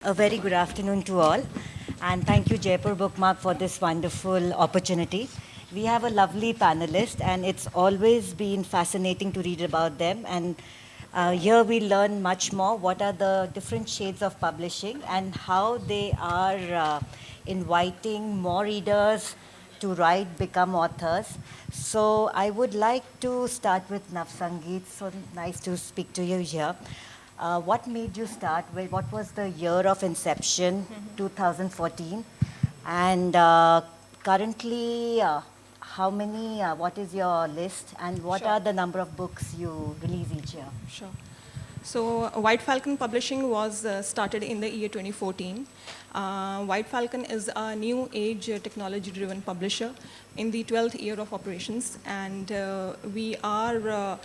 A very good afternoon to all, and thank you, Jaipur BookMark, for this wonderful opportunity. We have a lovely panelist, and it's always been fascinating to read about them. And here we learn much more what are the different shades of publishing and how they are inviting more readers to write, become authors. So I would like to start with Navsangeet. So nice to speak to you here. What made you start? What was the year of inception, 2014? And currently, how many, what is your list? And what Sure. are the number of books you release each year? Sure. So White Falcon Publishing was started in the year 2014. White Falcon is a new age technology-driven publisher in the 12th year of operations, and we are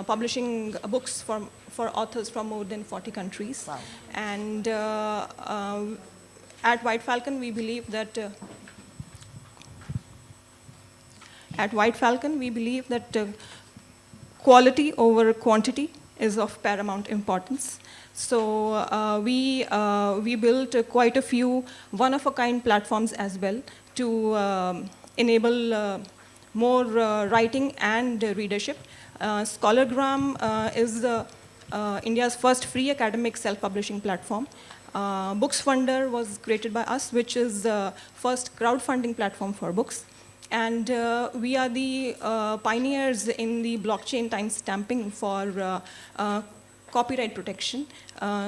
publishing books for authors from more than 40 countries. Wow. And at White Falcon, we believe that quality over quantity is of paramount importance. So we built quite a few one-of-a-kind platforms as well to enable more writing and readership. Scholargram is India's first free academic self-publishing platform. Books Funder was created by us, which is the first crowdfunding platform for books. And we are the pioneers in the blockchain timestamping for copyright protection.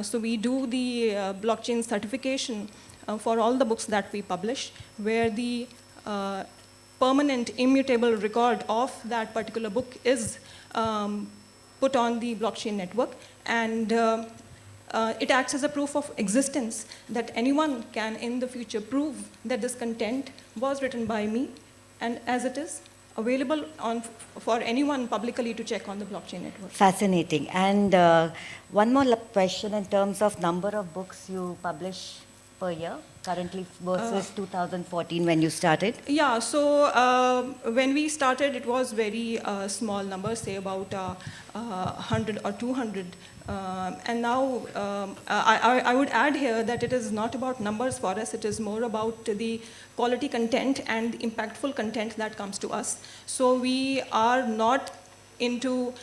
So we do the blockchain certification for all the books that we publish, where the permanent, immutable record of that particular book is put on the blockchain network. And it acts as a proof of existence that anyone can, in the future, prove that this content was written by me, and as it is available for anyone publicly to check on the blockchain network. Fascinating. And one more question in terms of number of books you publish per year, currently versus 2014 when you started. Yeah, so when we started, it was very small numbers, say about 100 or 200. And now I would add here that it is not about numbers for us, it is more about the quality content and impactful content that comes to us. So we are not into,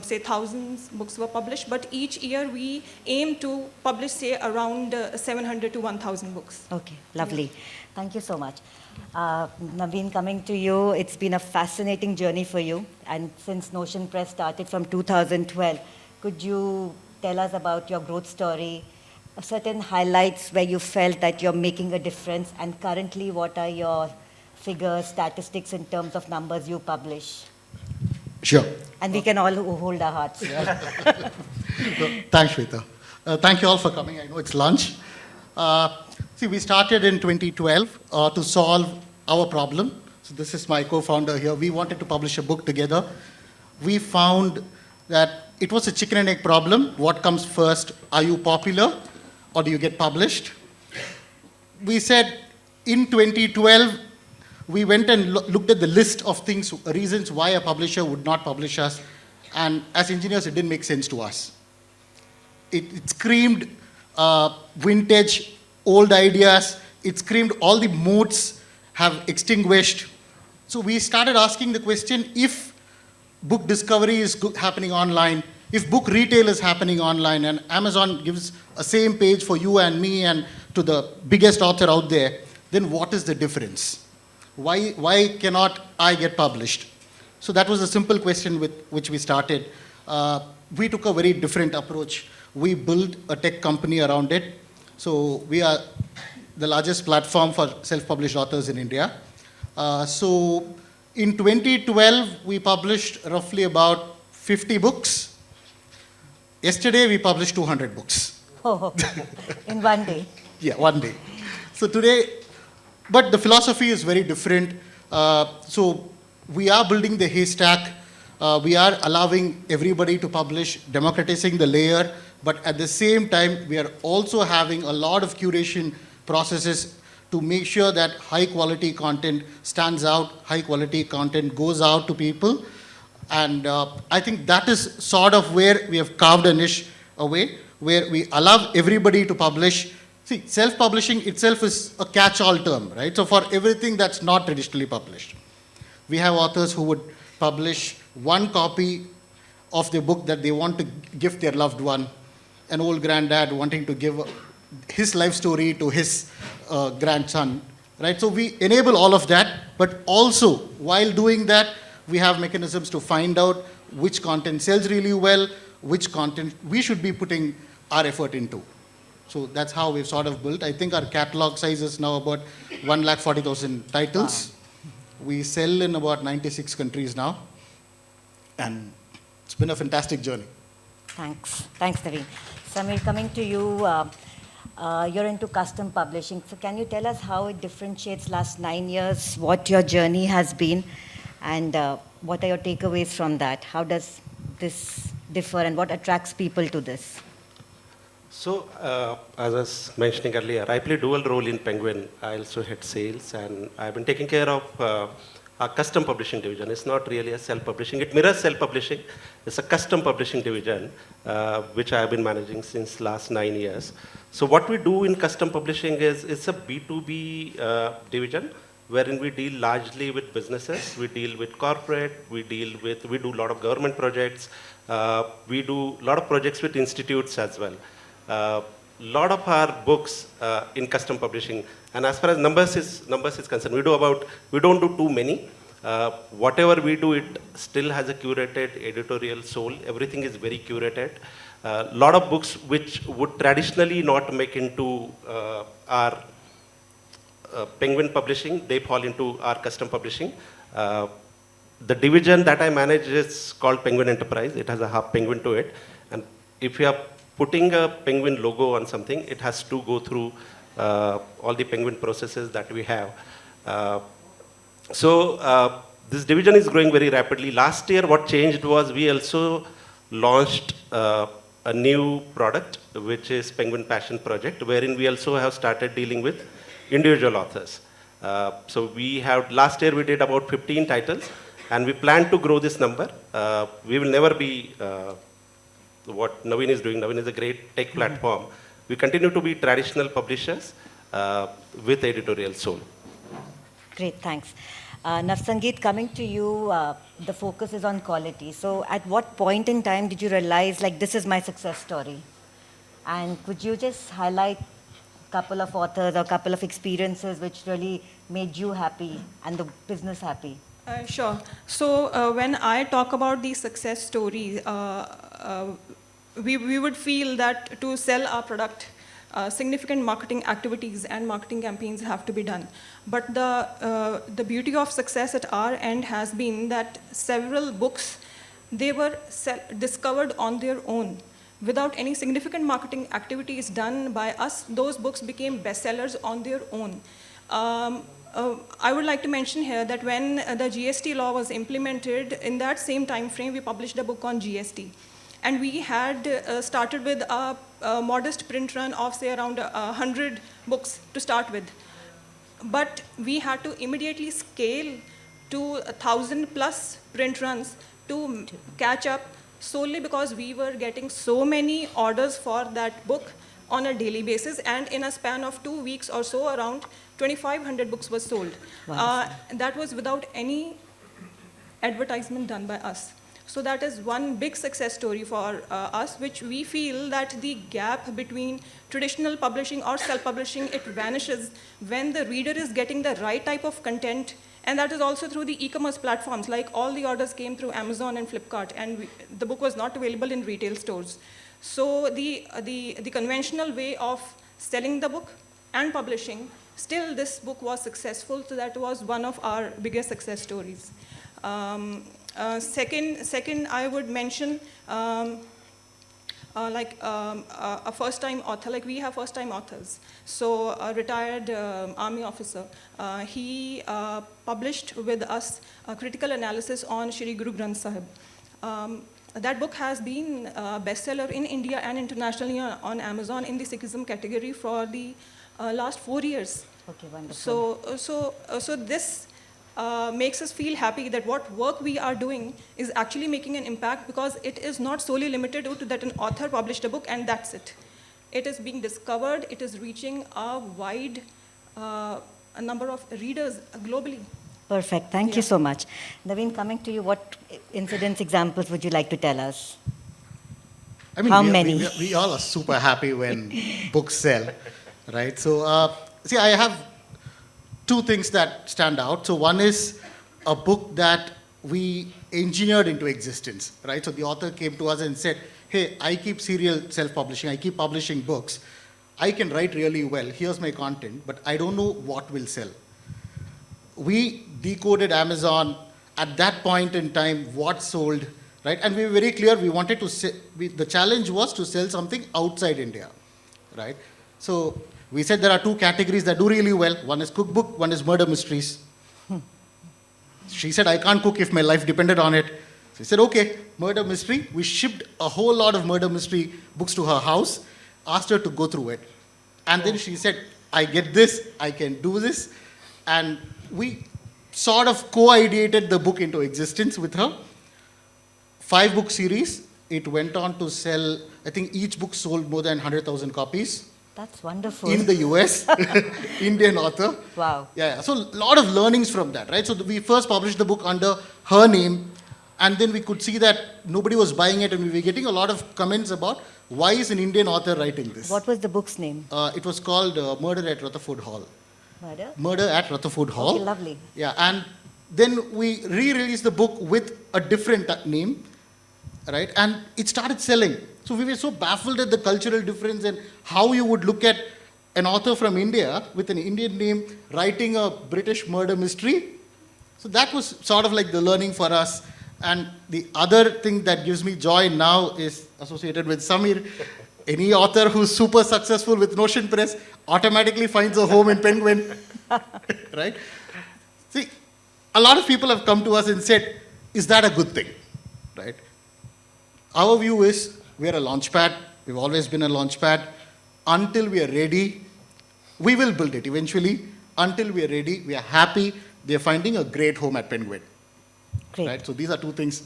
say, thousands books were published, but each year we aim to publish, say, around 700 to 1,000 books. Okay, lovely. Yeah. Thank you so much. Naveen, coming to you, it's been a fascinating journey for you. And since Notion Press started from 2012, could you tell us about your growth story, certain highlights where you felt that you're making a difference, and currently what are your figures, statistics in terms of numbers you publish? Sure. And we can all hold our hearts. Thanks, Shweta. Thank you all for coming. I know it's lunch. See, we started in 2012 to solve our problem. So this is my co-founder here. We wanted to publish a book together. We found that it was a chicken and egg problem. What comes first? Are you popular or do you get published? We said in 2012, we went and looked at the list of things, reasons why a publisher would not publish us. And as engineers, it didn't make sense to us. It screamed vintage, old ideas. It screamed all the moats have extinguished. So we started asking the question, if book discovery is happening online, if book retail is happening online, and Amazon gives a same page for you and me and to the biggest author out there, then what is the difference? Why cannot I get published? So that was a simple question with which we started. We took a very different approach. We built a tech company around it. So we are the largest platform for self-published authors in India. So in 2012, we published roughly about 50 books. Yesterday, we published 200 books. Oh, in one day. Yeah, one day. So today, but the philosophy is very different. So we are building the haystack. We are allowing everybody to publish, democratizing the layer. But at the same time, we are also having a lot of curation processes to make sure that high quality content stands out, high quality content goes out to people. And I think that is sort of where we have carved a niche away, where we allow everybody to publish See, self-publishing itself is a catch-all term, right? So for everything that's not traditionally published. We have authors who would publish one copy of the book that they want to gift their loved one, an old granddad wanting to give his life story to his grandson, right? So we enable all of that, but also while doing that, we have mechanisms to find out which content sells really well, which content we should be putting our effort into. So that's how we've sort of built. I think our catalog size is now about 140,000 titles. Wow. We sell in about 96 countries now. And it's been a fantastic journey. Thanks. Thanks, Naveen. Samir, coming to you, you're into custom publishing. So can you tell us how it differentiates last 9 years, what your journey has been, and what are your takeaways from that? How does this differ and what attracts people to this? So, as I was mentioning earlier, I play dual role in Penguin. I also head sales, and I've been taking care of our custom publishing division. It's not really a self-publishing. It mirrors self-publishing. It's a custom publishing division, which I've been managing since last 9 years. So what we do in custom publishing is it's a B2B division, wherein we deal largely with businesses. We deal with corporate. We do a lot of government projects. We do a lot of projects with institutes as well. Lot of our books in custom publishing, and as far as numbers is concerned, we don't do too many. Whatever we do, it still has a curated editorial soul. Everything is very curated. Lot of books which would traditionally not make into our Penguin publishing, they fall into our custom publishing. The division that I manage is called Penguin Enterprise. It has a half penguin to it, and if you are putting a penguin logo on something, it has to go through all the penguin processes that we have. So this division is growing very rapidly. Last year, what changed was we also launched a new product, which is Penguin Passion Project, wherein we also have started dealing with individual authors. So last year we did about 15 titles, and we plan to grow this number. We will never be what Naveen is doing. Naveen is a great tech platform. We continue to be traditional publishers with editorial soul. Great, thanks. Navsangeet, coming to you, the focus is on quality. So at what point in time did you realize, like, this is my success story? And could you just highlight a couple of authors or a couple of experiences which really made you happy and the business happy? Sure. So when I talk about the success stories, we would feel that to sell our product, significant marketing activities and marketing campaigns have to be done. But the beauty of success at our end has been that several books, they were discovered on their own. Without any significant marketing activities done by us, those books became bestsellers on their own. I would like to mention here that when the GST law was implemented, in that same time frame, we published a book on GST. And we had started with a modest print run of, say, around 100 books to start with. But we had to immediately scale to 1,000 plus print runs to catch up, solely because we were getting so many orders for that book on a daily basis. And in a span of 2 weeks or so, around 2,500 books were sold. Wow. That was without any advertisement done by us. So that is one big success story for us, which we feel that the gap between traditional publishing or self-publishing, it vanishes when the reader is getting the right type of content. And that is also through the e-commerce platforms. Like, all the orders came through Amazon and Flipkart, and the book was not available in retail stores. So the conventional way of selling the book and publishing, still this book was successful. So that was one of our biggest success stories. Second, I would mention a first-time author. Like, we have first-time authors. So a retired army officer, he published with us a critical analysis on Shri Guru Granth Sahib. That book has been a bestseller in India and internationally on Amazon in the Sikhism category for the last 4 years. Okay, wonderful. So this makes us feel happy that what work we are doing is actually making an impact, because it is not solely limited to that an author published a book and that's it. it is being discovered, it is reaching a wide a number of readers globally. Perfect. Thank you Yeah. so much. Naveen, coming to you, what incidents, examples would you like to tell us? I mean, How we, many? We all are super happy when books sell, right? So, see, I have two things that stand out. So, one is a book that we engineered into existence, right? So, the author came to us and said, hey, I keep serial self-publishing, I keep publishing books. I can write really well, here's my content, but I don't know what will sell. We decoded Amazon at that point in time, what sold, right? And we were very clear, we wanted to, the challenge was to sell something outside India, right? So we said there are two categories that do really well. One is cookbook, one is murder mysteries. She said, I can't cook if my life depended on it. So we said, okay, murder mystery. We shipped a whole lot of murder mystery books to her house, asked her to go through it. And then she said, I get this, I can do this. And we sort of co-ideated the book into existence with her. 5-book series. It went on to sell, I think each book sold more than 100,000 copies. That's wonderful. In the US, Indian author. Wow. Yeah, so a lot of learnings from that, right? So we first published the book under her name, and then we could see that nobody was buying it, and we were getting a lot of comments about why is an Indian author writing this? What was the book's name? It was called Murder at Rutherford Hall. Murder? Murder at Rutherford Hall. Okay, lovely. Yeah, and then we re-released the book with a different name, right? And it started selling. So we were so baffled at the cultural difference and how you would look at an author from India with an Indian name writing a British murder mystery. So that was sort of like the learning for us. And the other thing that gives me joy now is associated with Samir. Any author who's super successful with Notion Press automatically finds a home in Penguin, right? See, a lot of people have come to us and said, is that a good thing, right? Our view is we're a launchpad. We've always been a launchpad. Until we are ready, we will build it eventually. Until we are ready, we are happy. They're finding a great home at Penguin. Great. Right? So these are two things.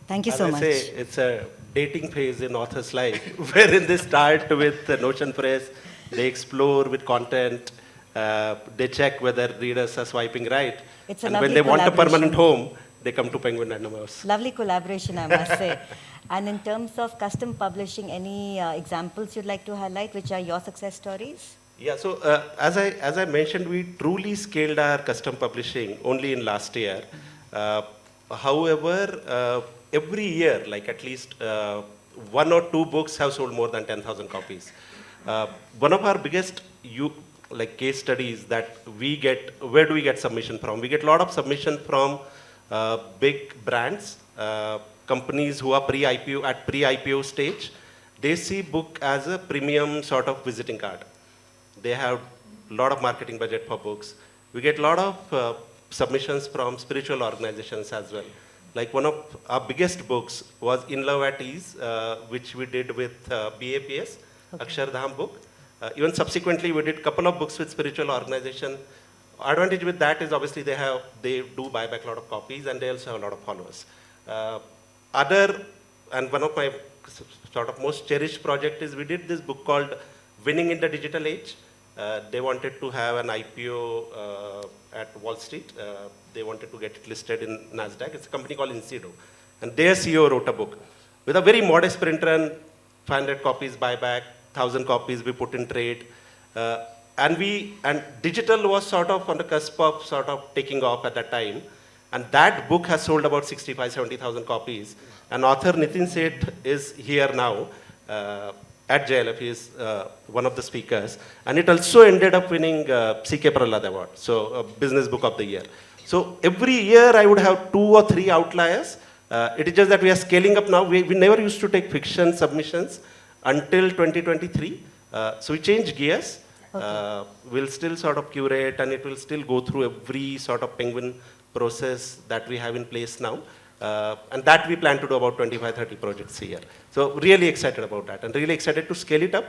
Thank you As so I much. say, it's a dating phase in author's life, wherein they start with the Notion Press, they explore with content, they check whether readers are swiping right, It's a and when lovely they want a permanent collaboration. home, they come to Penguin Random House. Lovely collaboration, I must say. And in terms of custom publishing, any examples you'd like to highlight, which are your success stories? Yeah, so as I mentioned, we truly scaled our custom publishing only in last year. However, every year, like at least 1 or 2 books have sold more than 10,000 copies. One of our biggest case studies that we get, where do we get submission from? We get a lot of submission from big brands, companies who are pre-IPO stage. They see book as a premium sort of visiting card. They have a lot of marketing budget for books. We get a lot of submissions from spiritual organizations as well. Like one of our biggest books was Innovate, which we did with BAPS, okay. Akshardham book. Even subsequently, we did a couple of books with spiritual organization. Advantage with that is obviously they do buy back a lot of copies and they also have a lot of followers. And one of my sort of most cherished project is we did this book called Winning in the Digital Age. They wanted to have an IPO at Wall Street. They wanted to get it listed in NASDAQ. It's a company called Incido. And their CEO wrote a book with a very modest print run, 500 copies buyback, 1,000 copies we put in trade. And digital was sort of on the cusp of sort of taking off at that time. And that book has sold about 65, 70,000 copies. And author Nitin Seth is here now at JLF. He is one of the speakers. And it also ended up winning C.K. Prahlad Award, so Business Book of the Year. So every year I would have 2 or 3 outliers. It is just that we are scaling up now. We never used to take fiction submissions until 2023. So we changed gears. Okay. We'll still sort of curate and it will still go through every sort of Penguin process that we have in place now. And that we plan to do about 25, 30 projects a year. So really excited about that and really excited to scale it up.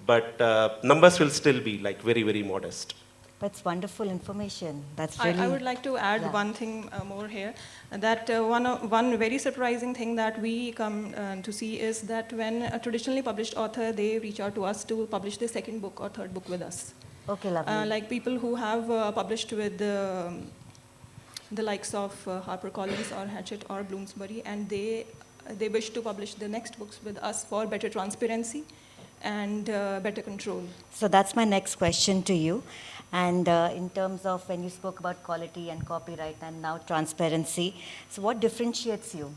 But numbers will still be like very, very modest. That's wonderful information. That's I really... would like to add Yeah. one thing more here, that one very surprising thing that we come to see is that when a traditionally published author, they reach out to us to publish their second book or third book with us. Okay, lovely. Like people who have published with the likes of HarperCollins or Hachette or Bloomsbury, and they wish to publish the next books with us for better transparency and better control. So that's my next question to you. And in terms of when you spoke about quality and copyright and now transparency, so what differentiates you,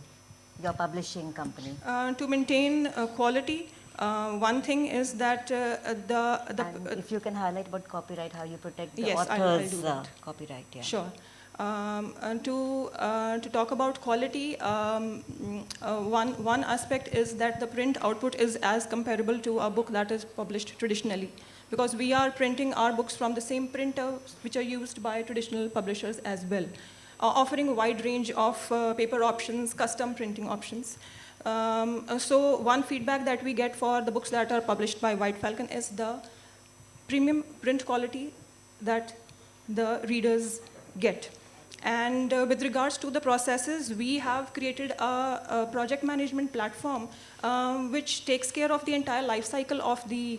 your publishing company? To maintain quality, one thing is that And if you can highlight about copyright, how you protect the Yes, I'll author's do that. copyright. Yeah. Sure. And to talk about quality, one aspect is that the print output is as comparable to a book that is published traditionally, because we are printing our books from the same printers which are used by traditional publishers as well, offering a wide range of paper options, custom printing options. So one feedback that we get for the books that are published by White Falcon is the premium print quality that the readers get. And with regards to the processes, we have created a project management platform which takes care of the entire life cycle of the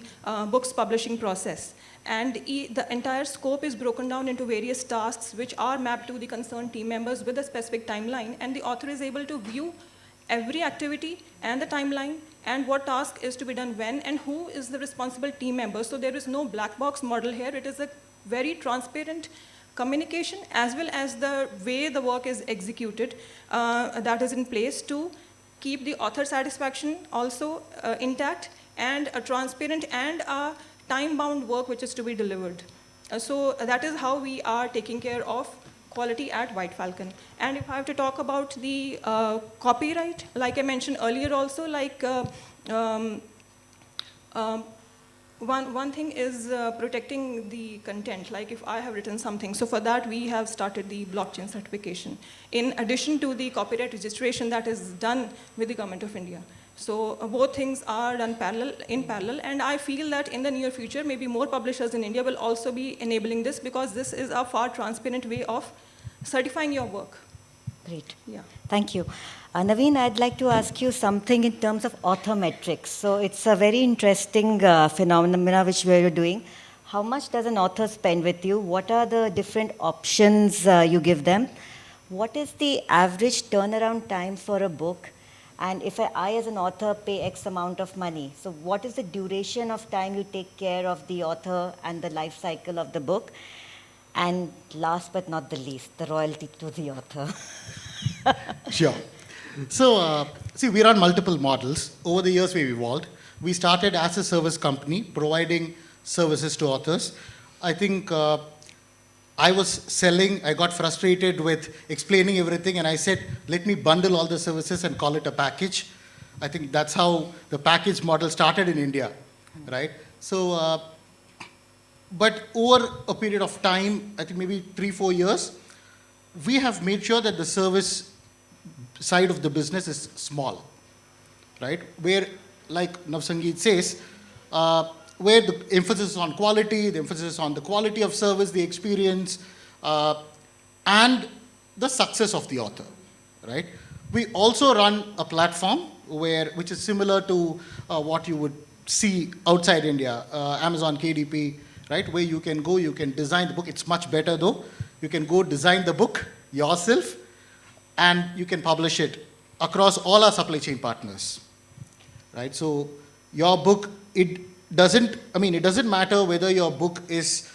book's publishing process. And the entire scope is broken down into various tasks which are mapped to the concerned team members with a specific timeline, and the author is able to view every activity and the timeline and what task is to be done when and who is the responsible team member. So there is no black box model here. It is a very transparent communication as well as the way the work is executed that is in place to keep the author satisfaction also intact, and a transparent and a time-bound work which is to be delivered. So that is how we are taking care of quality at White Falcon. And if I have to talk about the copyright, like I mentioned earlier also, like one thing is protecting the content, like if I have written something. So for that, we have started the blockchain certification, in addition to the copyright registration that is done with the Government of India. So both things are done in parallel, and I feel that in the near future, maybe more publishers in India will also be enabling this, because this is a far transparent way of certifying your work. Great. Yeah. Thank you. Naveen, I'd like to ask you something in terms of author metrics. So it's a very interesting phenomena which we are doing. How much does an author spend with you? What are the different options you give them? What is the average turnaround time for a book? And if I, as an author, pay X amount of money, so what is the duration of time you take care of the author and the life cycle of the book? And last but not the least, the royalty to the author. Sure. So, see, we run multiple models. Over the years, we've evolved. We started as a service company, providing services to authors. I think I was selling, I got frustrated with explaining everything, and I said, let me bundle all the services and call it a package. I think that's how the package model started in India, right? So, but over a period of time, I think maybe 3-4 years, we have made sure that the service side of the business is small, right? Where, like Navsangeet says, where the emphasis is on quality, the emphasis is on the quality of service, the experience, and the success of the author, right? We also run a platform which is similar to what you would see outside India, Amazon KDP, right? Where you can go, you can design the book. It's much better though. You can go design the book yourself, and you can publish it across all our supply chain partners, right? So your book, it doesn't matter whether your book is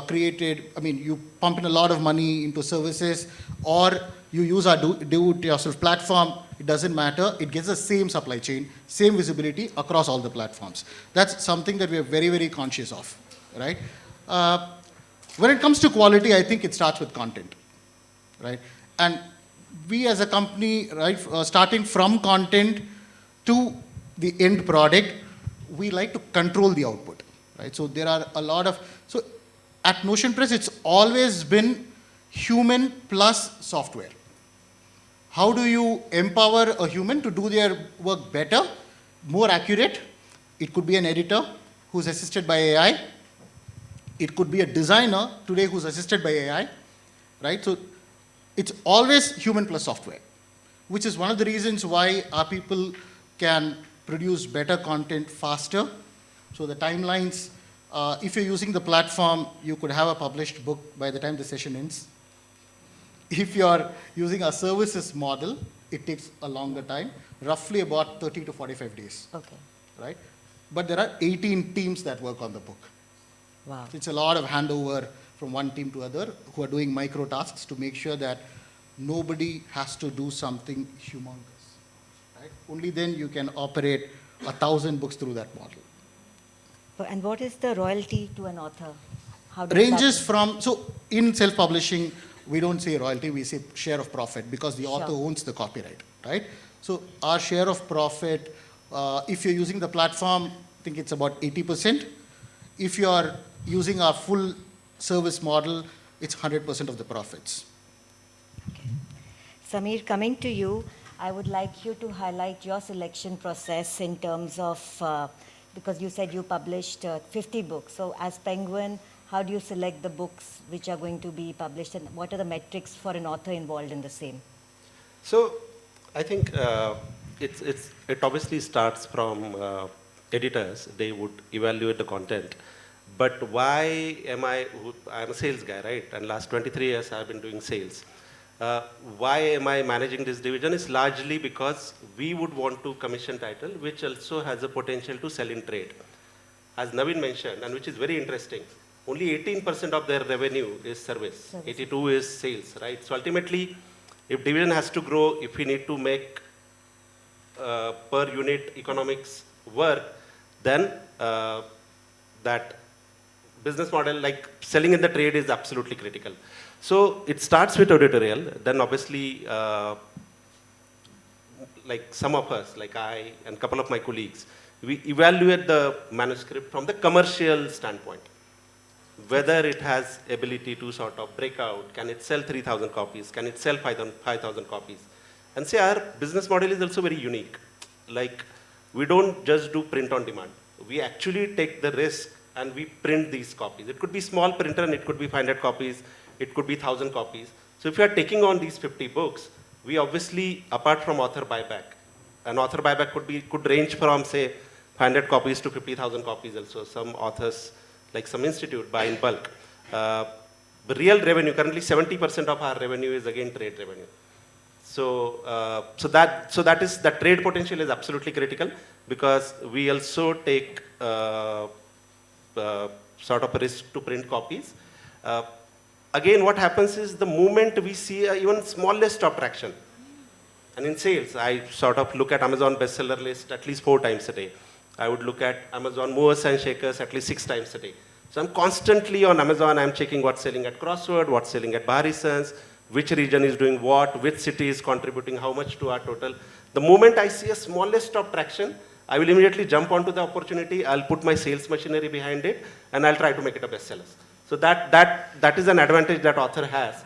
created, you pump in a lot of money into services, or you use our do-it-yourself platform. It doesn't matter. It gets the same supply chain, same visibility across all the platforms. That's something that we are very, very conscious of, right? When it comes to quality, I think it starts with content, right? And we as a company, right, starting from content to the end product, we like to control the output, right? So there are a lot of, so at Notion Press, it's always been human plus software. How do you empower a human to do their work better, more accurate? It could be an editor who's assisted by AI. It could be a designer today who's assisted by AI, right? So it's always human plus software, which is one of the reasons why our people can produce better content faster. So the timelines, if you're using the platform, you could have a published book by the time the session ends. If you're using a services model, it takes a longer time, roughly about 30 to 45 days. Okay. Right? But there are 18 teams that work on the book. Wow. So it's a lot of handover from one team to other who are doing micro tasks to make sure that nobody has to do something humongous. Right? Only then you can operate 1,000 books through that model. And what is the royalty to an author? How does Ranges that from, so in self-publishing, we don't say royalty, we say share of profit because the author owns the copyright, right? So our share of profit, if you're using the platform, I think it's about 80%. If you're using our full service model, it's 100% of the profits. Okay. Samir, coming to you, I would like you to highlight your selection process in terms of, because you said you published 50 books. So as Penguin, how do you select the books which are going to be published, and what are the metrics for an author involved in the same? So I think it obviously starts from editors. They would evaluate the content. But why am I'm a sales guy, right? And last 23 years I've been doing sales. Why am I managing this division? Is largely because we would want to commission title, which also has a potential to sell in trade. As Naveen mentioned, and which is very interesting, only 18% of their revenue is service. 82 is sales, right? So ultimately, if division has to grow, if we need to make per unit economics work, then that business model, like selling in the trade, is absolutely critical. So it starts with editorial, then obviously, like some of us, like I and a couple of my colleagues, we evaluate the manuscript from the commercial standpoint. Whether it has ability to sort of break out, can it sell 3,000 copies, can it sell 5,000 copies? And say our business model is also very unique. Like, we don't just do print on demand. We actually take the risk and we print these copies. It could be small printer and it could be 500 copies, it could be 1,000 copies. So if you are taking on these 50 books, we obviously, apart from author buyback, an author buyback could range from, say, 500 copies to 50,000 copies also. Some authors, like some institute, buy in bulk. The real revenue, currently 70% of our revenue is again trade revenue. So, that trade potential is absolutely critical because we also take sort of a risk to print copies. Again, what happens is the moment we see even smallest of traction, and in sales, I sort of look at Amazon bestseller list at least 4 times a day. I would look at Amazon movers and shakers at least 6 times a day. So I'm constantly on Amazon, I'm checking what's selling at Crossword, what's selling at Bahari Sans, which region is doing what, which city is contributing how much to our total. The moment I see a smallest of traction, I will immediately jump onto the opportunity, I'll put my sales machinery behind it, and I'll try to make it a bestseller. So that is an advantage that author has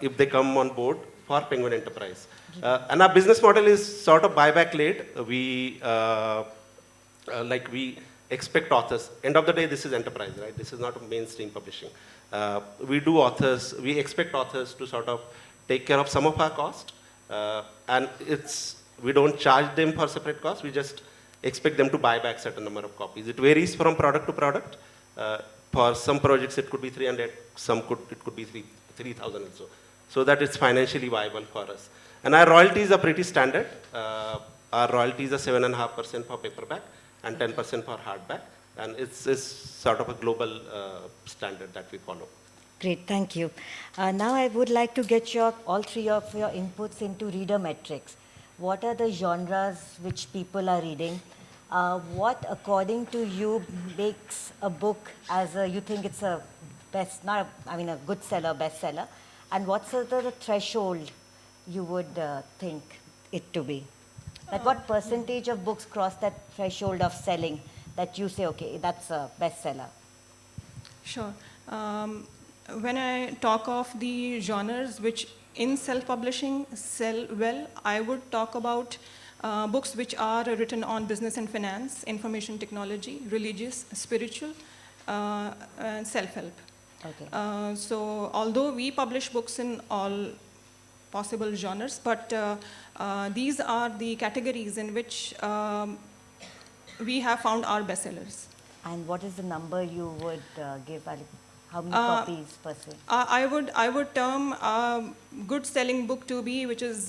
if they come on board for Penguin Enterprise. And our business model is sort of buyback led. We expect authors. End of the day, this is enterprise, right? This is not mainstream publishing. We expect authors to sort of take care of some of our cost, and we don't charge them for separate costs. We just expect them to buy back certain number of copies. It varies from product to product. For some projects, it could be 300. It could be 3,000 also. So that it's financially viable for us. And our royalties are pretty standard. Our royalties are 7.5% for paperback and 10% for hardback. And it's sort of a global standard that we follow. Great, thank you. Now I would like to get all 3 of your inputs into reader metrics. What are the genres which people are reading? What, according to you, makes a book you think it's a a good seller, bestseller? And what's the threshold you would think it to be? Like what percentage of books cross that threshold of selling that you say, okay, that's a bestseller? Sure. When I talk of the genres which in self-publishing sell well, I would talk about books which are written on business and finance, information technology, religious, spiritual, and self-help. Okay. So although we publish books in all possible genres, but these are the categories in which we have found our bestsellers. And what is the number you would give? How many Uh, copies per se? I would term a good selling book to be which is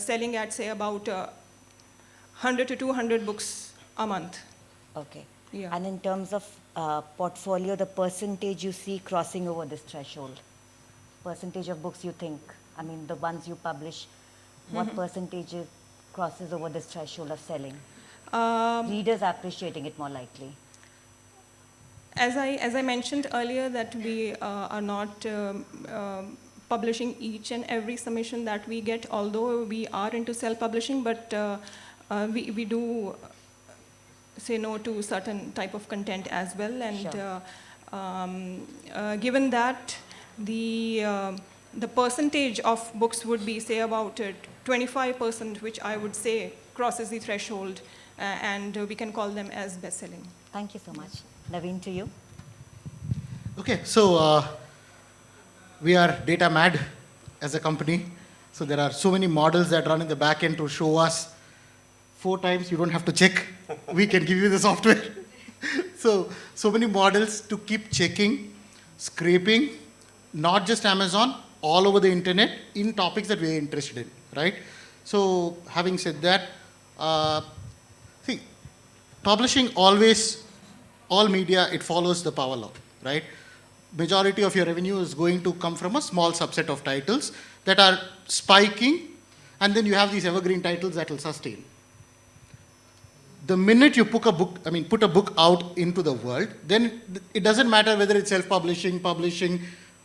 selling at say about 100 to 200 books a month. Okay. Yeah. And in terms of portfolio, the percentage you see crossing over this threshold, percentage of books you think, I mean, the ones you publish, what percentage it crosses over this threshold of selling? Readers are appreciating it more likely. As I mentioned earlier, that we are not publishing each and every submission that we get, although we are into self-publishing, but we do say no to certain type of content as well. And Sure. Given that, the percentage of books would be say about 25%, which I would say crosses the threshold, and we can call them as best-selling. Thank you so much. Naveen, to you. Okay, so we are data mad as a company. So there are so many models that run in the back end to show us 4 times. You don't have to check. We can give you the software. So many models to keep checking, scraping, not just Amazon, all over the internet in topics that we are interested in, right? So having said that, see, publishing always, all media, it follows the power law, right? Majority of your revenue is going to come from a small subset of titles that are spiking, and then you have these evergreen titles that will sustain. The minute you put a book out into the world, then it doesn't matter whether it's self-publishing, publishing,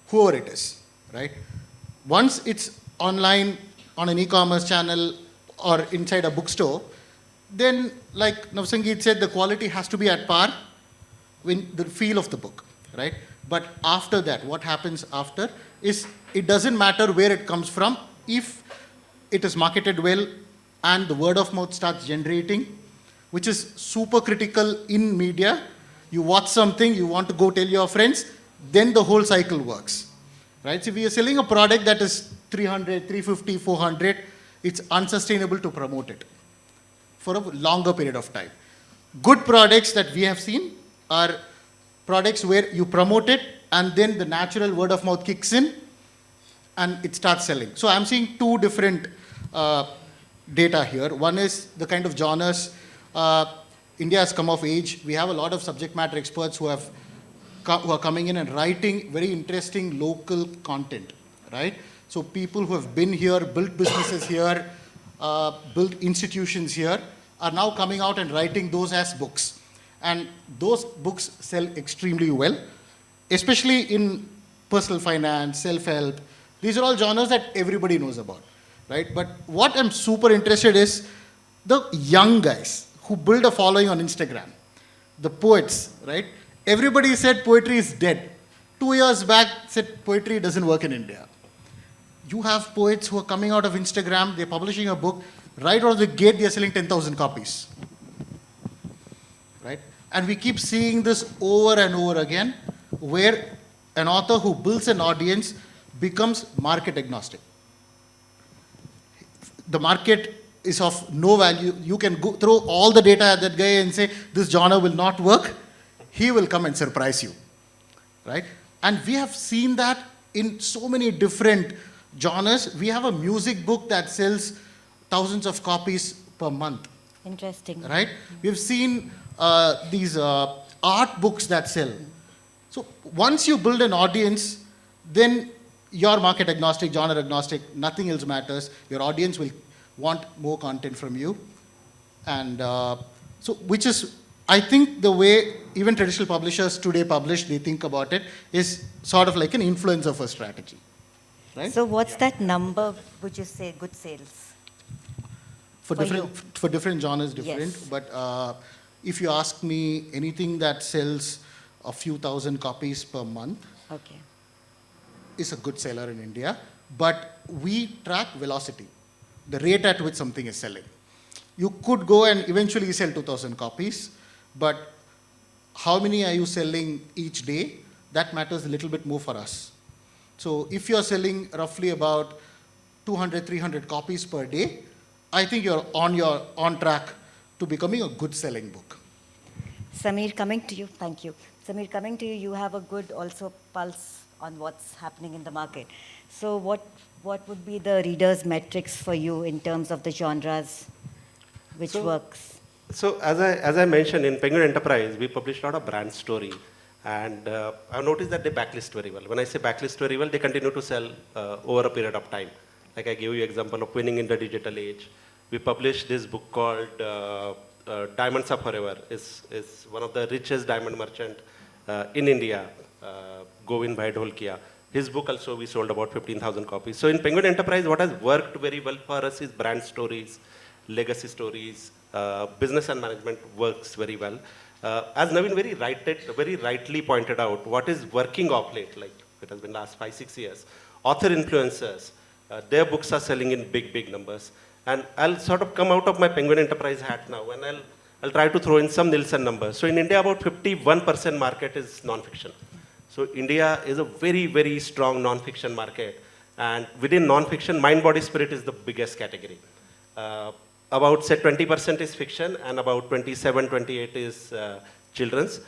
whoever it is, right? Once it's online on an e-commerce channel or inside a bookstore, then like Navsangeet said, the quality has to be at par with the feel of the book, right? But after that, what happens after is it doesn't matter where it comes from. If it is marketed well and the word of mouth starts generating, which is super critical in media, you watch something, you want to go tell your friends, then the whole cycle works, right? So if we are selling a product that is 300, 350, 400, it's unsustainable to promote it for a longer period of time. Good products that we have seen are products where you promote it and then the natural word of mouth kicks in and it starts selling. So I'm seeing 2 different data here. One is the kind of genres. India has come of age. We have a lot of subject matter experts who are coming in and writing very interesting local content, right? So people who have been here, built businesses here, built institutions here, are now coming out and writing those as books. And those books sell extremely well, especially in personal finance, self-help. These are all genres that everybody knows about, right? But what I'm super interested is the young guys who build a following on Instagram, the poets, right? Everybody said poetry is dead. 2 years back, said poetry doesn't work in India. You have poets who are coming out of Instagram, they're publishing a book, right out of the gate, they're selling 10,000 copies. Right? And we keep seeing this over and over again, where an author who builds an audience becomes market agnostic. The market is of no value. You can go throw all the data at that guy and say, this genre will not work. He will come and surprise you. Right? And we have seen that in so many different genres. We have a music book that sells thousands of copies per month. Interesting. Right? We've seen these art books that sell. So once you build an audience, then you're market agnostic, genre agnostic, nothing else matters. Your audience will want more content from you. And so, which is, I think the way even traditional publishers today publish, they think about it, is sort of like an influencer first strategy. Right? So what's that number which you say good sales? For different genres, different. Yes. But if you ask me, anything that sells a few thousand copies per month is a good seller in India. But we track velocity, the rate at which something is selling. You could go and eventually sell 2,000 copies, but how many are you selling each day? That matters a little bit more for us. So if you're selling roughly about 200, 300 copies per day, I think you're on track to becoming a good selling book. Samir, coming to you. Thank you. Samir, coming to you, you have a good also pulse on what's happening in the market. So what would be the reader's metrics for you in terms of the genres which works? So as I mentioned, in Penguin Enterprise, we publish a lot of brand story. And I've noticed that they backlist very well. When I say backlist very well, they continue to sell over a period of time. Like I gave you example of Winning in the Digital Age. We published this book called Diamonds Are Forever. Is one of the richest diamond merchant in India, Govind Bhai Dholkia. His book also we sold about 15,000 copies. So in Penguin Enterprise, what has worked very well for us is brand stories, legacy stories, business and management works very well. As Naveen very rightly pointed out, what is working of late, like it has been last 5-6 years, author influencers, their books are selling in big numbers. And I'll sort of come out of my Penguin Enterprise hat now, and I'll try to throw in some Nielsen numbers. So in India, about 51% market is non-fiction. So India is a very strong non-fiction market. And within non-fiction, mind, body, spirit is the biggest category. About say 20% is fiction and about 27, 28 is children's.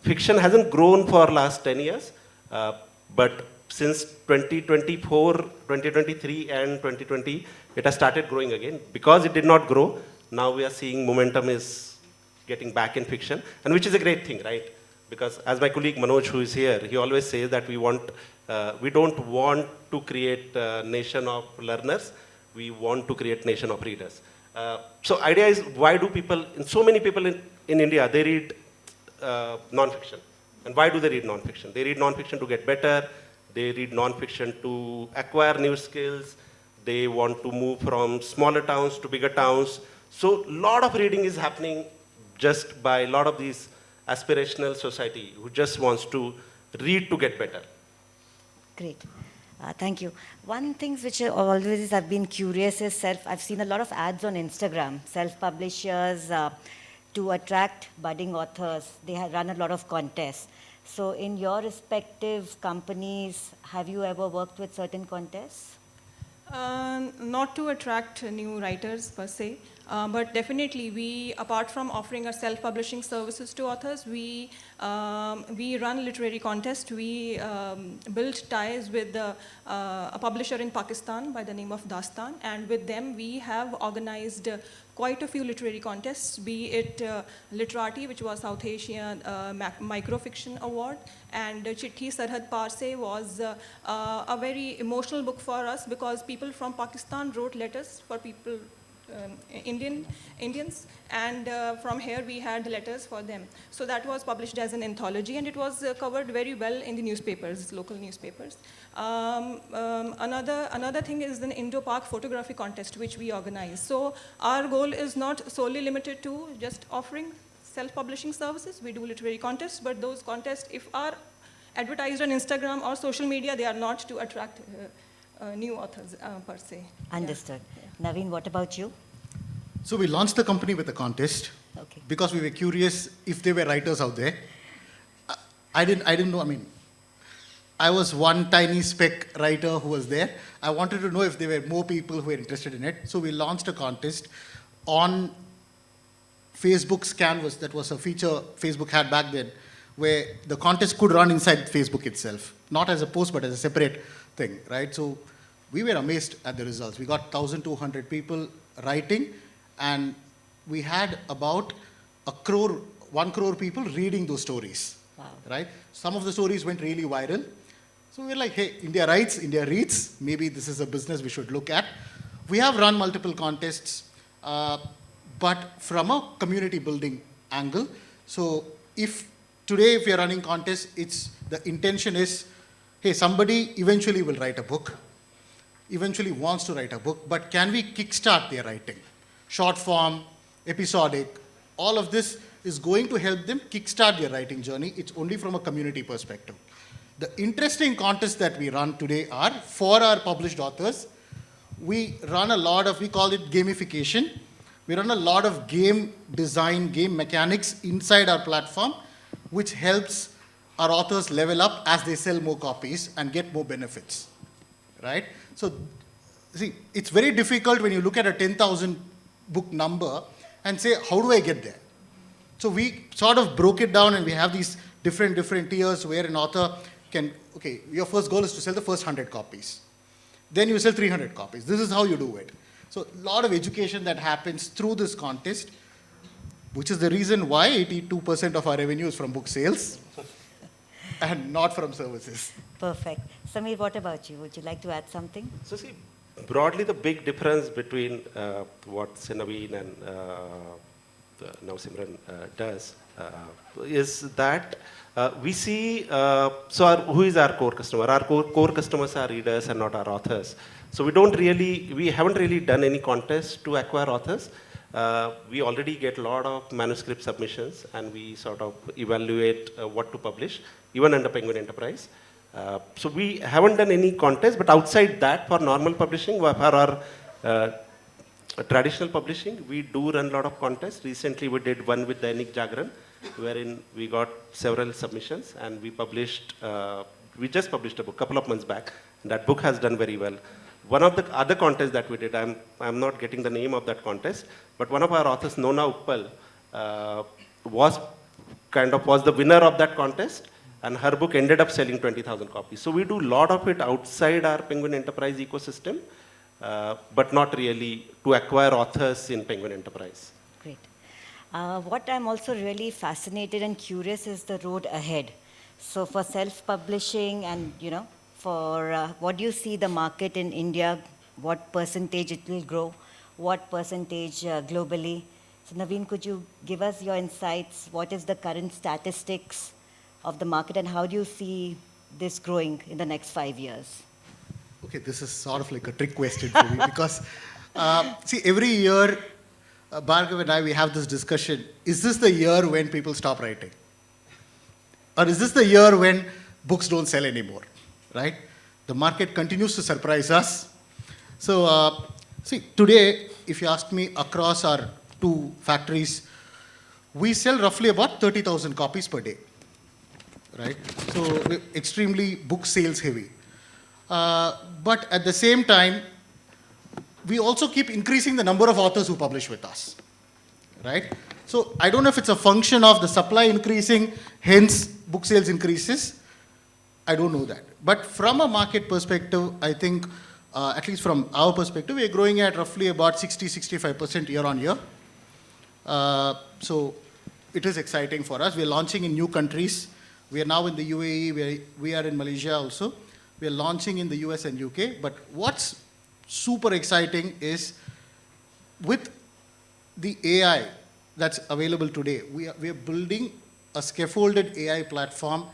Fiction hasn't grown for last 10 years, but since 2024, 2023 and 2020, it has started growing again. Because it did not grow, now we are seeing momentum is getting back in fiction, and which is a great thing, right? Because as my colleague Manoj, who is here, he always says that we don't want to create a nation of learners, we want to create nation of readers. So idea is, why do people, so many people in India, they read non-fiction. And why do they read non-fiction? They read non-fiction to get better, they read non-fiction to acquire new skills, they want to move from smaller towns to bigger towns. So a lot of reading is happening just by a lot of these aspirational society who just wants to read to get better. Great. Thank you. One thing which always I've been curious is I've seen a lot of ads on Instagram, self-publishers to attract budding authors. They run a lot of contests. So in your respective companies, have you ever worked with certain contests? Not to attract new writers per se, but definitely we, apart from offering our self-publishing services to authors, we run literary contests. We built ties with a publisher in Pakistan by the name of Dastan, and with them we have organized quite a few literary contests, be it Literati, which was South Asia Microfiction Award, and Chithi Sarhad Parse was a very emotional book for us because people from Pakistan wrote letters for people, Indians, and from here we had letters for them. So that was published as an anthology, and it was covered very well in the newspapers, local newspapers. Another thing is an Indo-Pak photography contest which we organize. So our goal is not solely limited to just offering self-publishing services. We do literary contests, but those contests, if are advertised on Instagram or social media, they are not to attract new authors per se. Understood. Yeah. Naveen, what about you? So we launched the company with a contest because we were curious if there were writers out there. I didn't know, I was one tiny speck writer who was there. I wanted to know if there were more people who were interested in it. So we launched a contest on Facebook's canvas. That was a feature Facebook had back then, where the contest could run inside Facebook itself, not as a post, but as a separate thing, right? So we were amazed at the results. We got 1,200 people writing, and we had about 1 crore people reading those stories, right? Some of the stories went really viral. So we're like, hey, India writes, India reads. Maybe this is a business we should look at. We have run multiple contests, but from a community building angle. So if we are running contests, the intention is, hey, somebody eventually will write a book, eventually wants to write a book, but can we kickstart their writing? Short form, episodic, all of this is going to help them kickstart their writing journey. It's only from a community perspective. The interesting contests that we run today are for our published authors. We run a lot of, we call it gamification. We run a lot of game design, game mechanics inside our platform, which helps our authors level up as they sell more copies and get more benefits, right? So, see, it's very difficult when you look at a 10,000 book number and say, how do I get there? So we sort of broke it down, and we have these different tiers where an author can, okay, your first goal is to sell the first 100 copies. Then you sell 300 copies. This is how you do it. So a lot of education that happens through this contest, which is the reason why 82% of our revenue is from book sales and not from services. Perfect. Samir, what about you? Would you like to add something? So see, broadly the big difference between what Naveen and now Simran does is that we see, who is our core customer? Our core customers are readers and not our authors. So we haven't really done any contest to acquire authors. We already get a lot of manuscript submissions, and we sort of evaluate what to publish, even under Penguin Enterprise. So we haven't done any contest, but outside that, for normal publishing, for our traditional publishing, we do run a lot of contests. Recently, we did one with Dainik Jagran, wherein we got several submissions, and we just published a book a couple of months back. That book has done very well. One of the other contests that we did, I'm not getting the name of that contest, but one of our authors, Nona Uppal, was the winner of that contest, and her book ended up selling 20,000 copies. So we do a lot of it outside our Penguin Enterprise ecosystem, but not really to acquire authors in Penguin Enterprise. Great. What I'm also really fascinated and curious is the road ahead. So for self-publishing and, for what do you see the market in India, what percentage it will grow, what percentage globally? So Naveen, could you give us your insights? What is the current statistics of the market, and how do you see this growing in the next 5 years? Okay, this is sort of like a trick question for me because, see, every year, Bhargav and I, we have this discussion. Is this the year when people stop writing? Or is this the year when books don't sell anymore, right? The market continues to surprise us. So, see, today, if you ask me, across our 2 factories, we sell roughly about 30,000 copies per day, right? So, we're extremely book sales heavy. But at the same time, we also keep increasing the number of authors who publish with us, right? So I don't know if it's a function of the supply increasing, hence book sales increases. I don't know that. But from a market perspective, I think, at least from our perspective, we're growing at roughly about 60-65% year on year. So it is exciting for us. We're launching in new countries. We are now in the UAE, we are in Malaysia also. We are launching in the US and UK. But what's super exciting is with the AI that's available today, we are building a scaffolded AI platform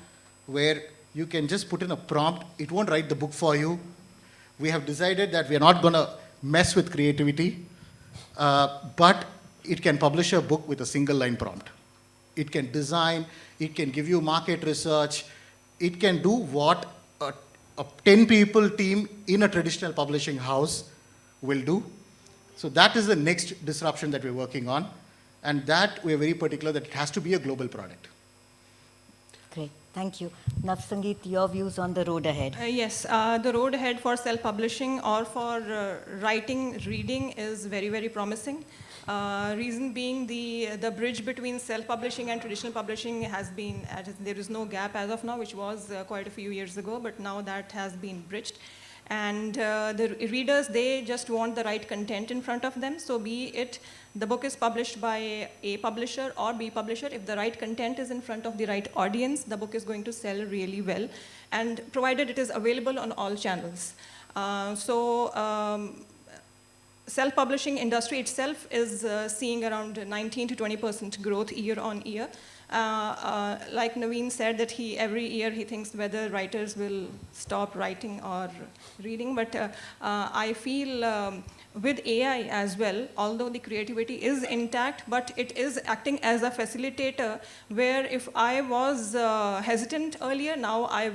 where you can just put in a prompt. It won't write the book for you. We have decided that we are not going to mess with creativity, but it can publish a book with a single line prompt. It can design, it can give you market research, it can do what a 10 people team in a traditional publishing house will do. So that is the next disruption that we're working on. And that we're very particular that it has to be a global product. Great, thank you. Navsangeet, your views on the road ahead? Yes, the road ahead for self-publishing or for writing, reading is very, very promising. Reason being the bridge between self-publishing and traditional publishing has been, there is no gap as of now, which was quite a few years ago, but now that has been bridged. And the readers, they just want the right content in front of them. So be it the book is published by A publisher or B publisher, if the right content is in front of the right audience, the book is going to sell really well, and provided it is available on all channels. Self-publishing industry itself is seeing around 19 to 20% growth year on year. Like Naveen said, that every year he thinks whether writers will stop writing or reading, but I feel with AI as well, although the creativity is intact, but it is acting as a facilitator, where if I was hesitant earlier, now I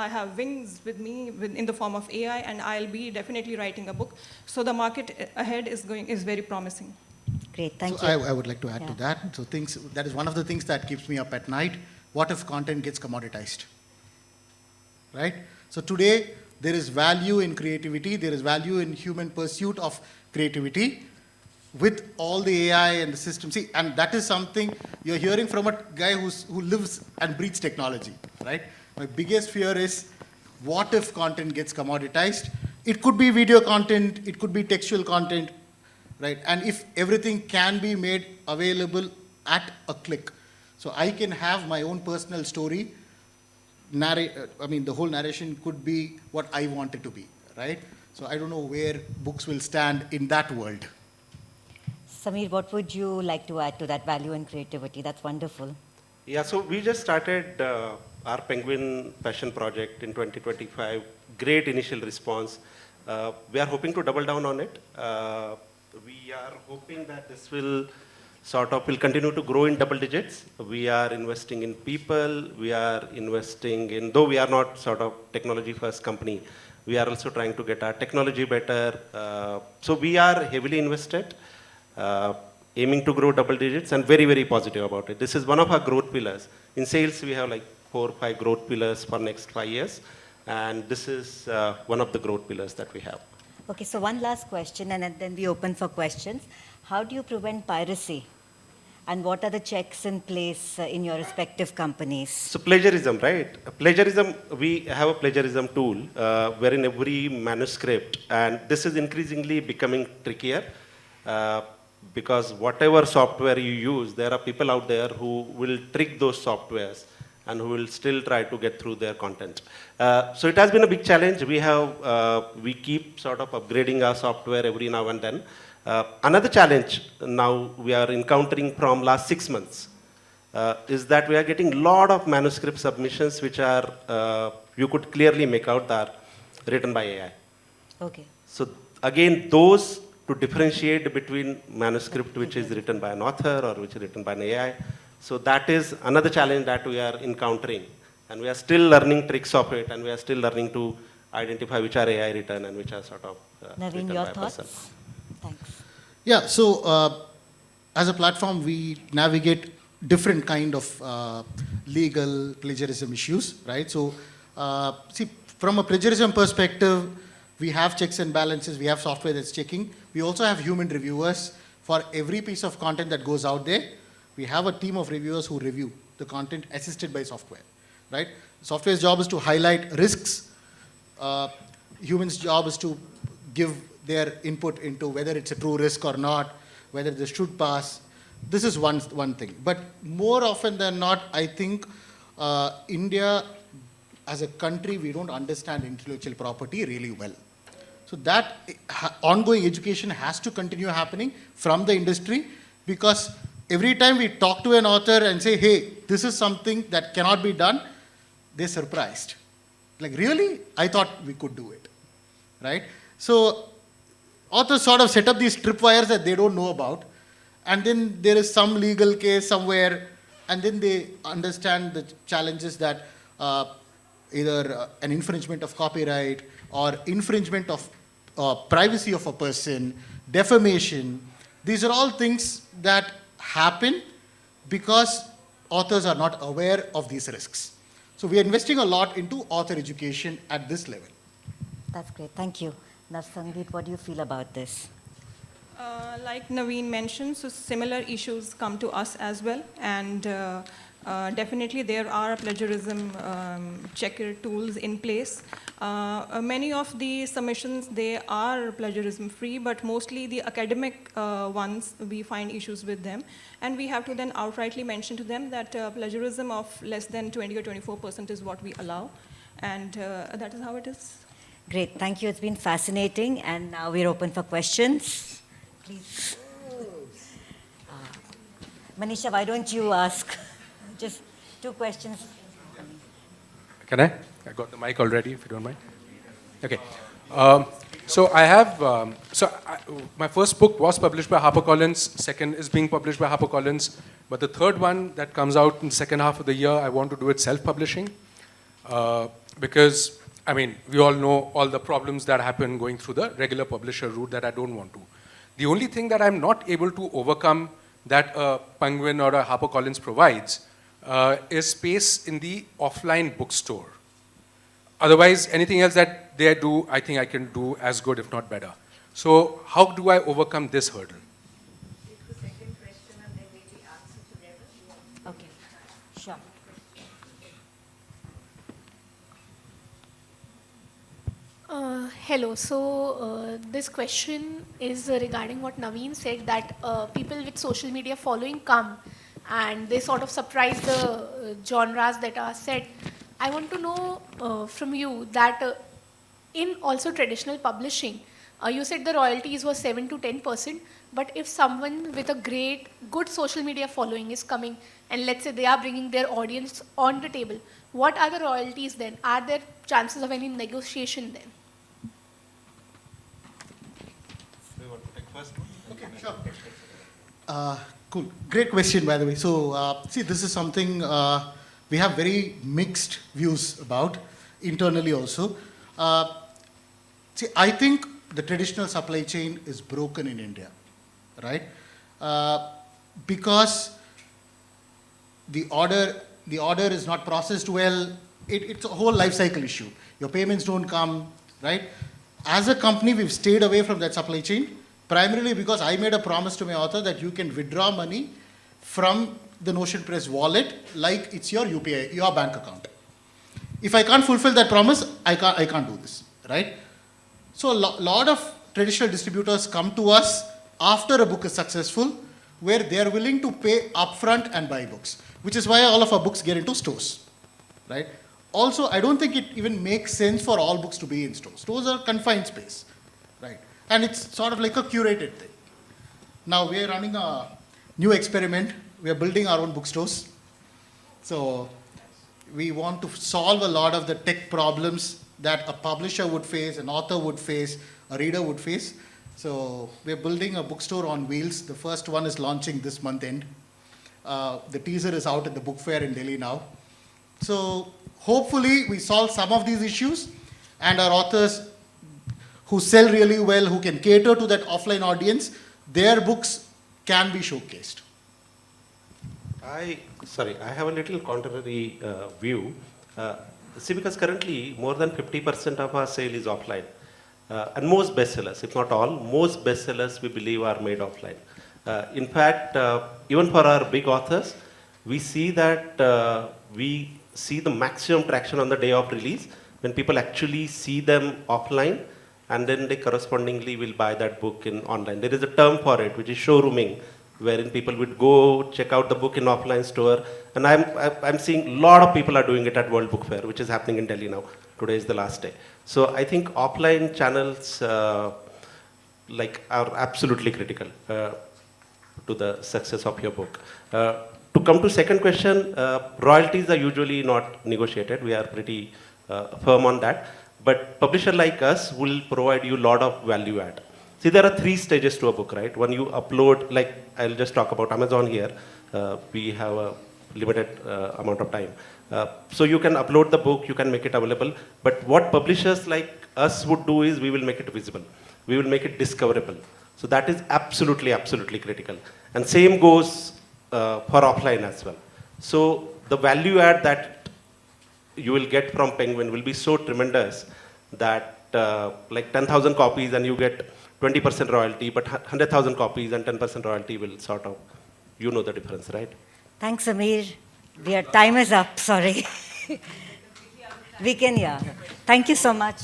have wings with me in the form of AI, and I'll be definitely writing a book. So the market ahead is very promising. Great, thank So you. I would like to add to that. So that is one of the things that keeps me up at night. What if content gets commoditized? Right? So today, there is value in creativity, there is value in human pursuit of creativity with all the AI and the system. See, and that is something you're hearing from a guy who lives and breathes technology, right? My biggest fear is, what if content gets commoditized? It could be video content, it could be textual content, right? And if everything can be made available at a click. So I can have my own personal story, the whole narration could be what I want it to be, right? So I don't know where books will stand in that world. Sameer, what would you like to add to that value and creativity? That's wonderful. Yeah, so we just started our Penguin Passion project in 2025. Great initial response. We are hoping to double down on it. We are hoping that this will continue to grow in double digits. We are investing in people. We are investing in, though we are not technology first company, we are also trying to get our technology better. So we are heavily invested. Aiming to grow double digits and very, very positive about it. This is one of our growth pillars. In sales, we have like 4 or 5 growth pillars for next 5 years. And this is one of the growth pillars that we have. Okay, so one last question and then we open for questions. How do you prevent piracy? And what are the checks in place in your respective companies? So plagiarism, right? Plagiarism, we have a plagiarism tool wherein every manuscript, and this is increasingly becoming trickier. Because whatever software you use, there are people out there who will trick those softwares and who will still try to get through their content. So it has been a big challenge. We keep upgrading our software every now and then. Another challenge now we are encountering from last 6 months is that we are getting a lot of manuscript submissions which are, you could clearly make out that are written by AI. Okay. So again, those to differentiate between manuscript which is written by an author or which is written by an AI. So that is another challenge that we are encountering. And we are still learning tricks of it, and we are still learning to identify which are AI written and which are Naveen, written your by a thoughts? person. Thanks. Yeah, so as a platform, we navigate different kind of legal plagiarism issues, right? So see, from a plagiarism perspective, we have checks and balances, we have software that's checking. We also have human reviewers for every piece of content that goes out there. We have a team of reviewers who review the content assisted by software, right? Software's job is to highlight risks. Humans' job is to give their input into whether it's a true risk or not, whether this should pass. This is one thing. But more often than not, I think India, as a country, we don't understand intellectual property really well. So that ongoing education has to continue happening from the industry, because every time we talk to an author and say, hey, this is something that cannot be done, they're surprised. Like, really? I thought we could do it, right? So authors set up these tripwires that they don't know about, and then there is some legal case somewhere, and then they understand the challenges that either an infringement of copyright or infringement of privacy of a person, defamation. These are all things that happen because authors are not aware of these risks. So we are investing a lot into author education at this level. That's great. Thank you. Navsangeet, what do you feel about this? Like Naveen mentioned, so similar issues come to us as well, and definitely there are plagiarism checker tools in place. Many of the submissions, they are plagiarism free, but mostly the academic ones, we find issues with them. And we have to then outrightly mention to them that plagiarism of less than 20 or 24% is what we allow. And that is how it is. Great. Thank you. It's been fascinating. And now we're open for questions. Please. Manisha, why don't you ask? Just 2 questions. Can I? I got the mic already, if you don't mind. Okay. So I have, my first book was published by HarperCollins, second is being published by HarperCollins, but the third one that comes out in the second half of the year, I want to do it self-publishing, because, I mean, we all know all the problems that happen going through the regular publisher route that I don't want to. The only thing that I'm not able to overcome that a Penguin or a HarperCollins provides is space in the offline bookstore. Otherwise, anything else that they do, I think I can do as good, if not better. So how do I overcome this hurdle? Take the second question and then maybe answer together. Okay, sure. Hello. So this question is regarding what Naveen said, that people with social media following come and they sort of surprise the genres that are set. I want to know from you that in also traditional publishing, you said the royalties were 7 to 10%, but if someone with a good social media following is coming and let's say they are bringing their audience on the table, what are the royalties then? Are there chances of any negotiation then? Okay, sure. Cool. Great question, by the way. So, see, this is something we have very mixed views about internally also. See, I think the traditional supply chain is broken in India, right? Because the order is not processed well. It's a whole life cycle issue. Your payments don't come, right? As a company, we've stayed away from that supply chain, primarily because I made a promise to my author that you can withdraw money from the Notion Press wallet like it's your UPI, your bank account. If I can't fulfill that promise, I can't do this, right? So a lot of traditional distributors come to us after a book is successful, where they are willing to pay upfront and buy books, which is why all of our books get into stores, right? Also, I don't think it even makes sense for all books to be in stores. Stores are confined space, right? And it's sort of like a curated thing. Now we are running a new experiment. We are building our own bookstores. So we want to solve a lot of the tech problems that a publisher would face, an author would face, a reader would face. So we're building a bookstore on wheels. The first one is launching this month end. The teaser is out at the book fair in Delhi now. So hopefully we solve some of these issues, and our authors who sell really well, who can cater to that offline audience, their books can be showcased. I have a little contrary view. See, because currently more than 50% of our sale is offline. And most bestsellers, if not all, most bestsellers we believe are made offline. In fact, even for our big authors, we see that we see the maximum traction on the day of release when people actually see them offline, and then they correspondingly will buy that book in online. There is a term for it, which is showrooming, wherein people would go check out the book in offline store. And I'm seeing a lot of people are doing it at World Book Fair, which is happening in Delhi now. Today is the last day. So I think offline channels are absolutely critical to the success of your book. To come to second question, royalties are usually not negotiated. We are pretty firm on that. But publisher like us will provide you a lot of value add. See, there are 3 stages to a book, right? When you upload, like I'll just talk about Amazon here. We have a limited amount of time. So you can upload the book, you can make it available. But what publishers like us would do is we will make it visible. We will make it discoverable. So that is absolutely, absolutely critical. And same goes for offline as well. So the value add that you will get from Penguin will be so tremendous that like 10,000 copies and you get 20% royalty, but 100,000 copies and 10% royalty will sort of, you know the difference, right? Thanks, Amir. Our time is up, sorry. We can, yeah. Thank you so much.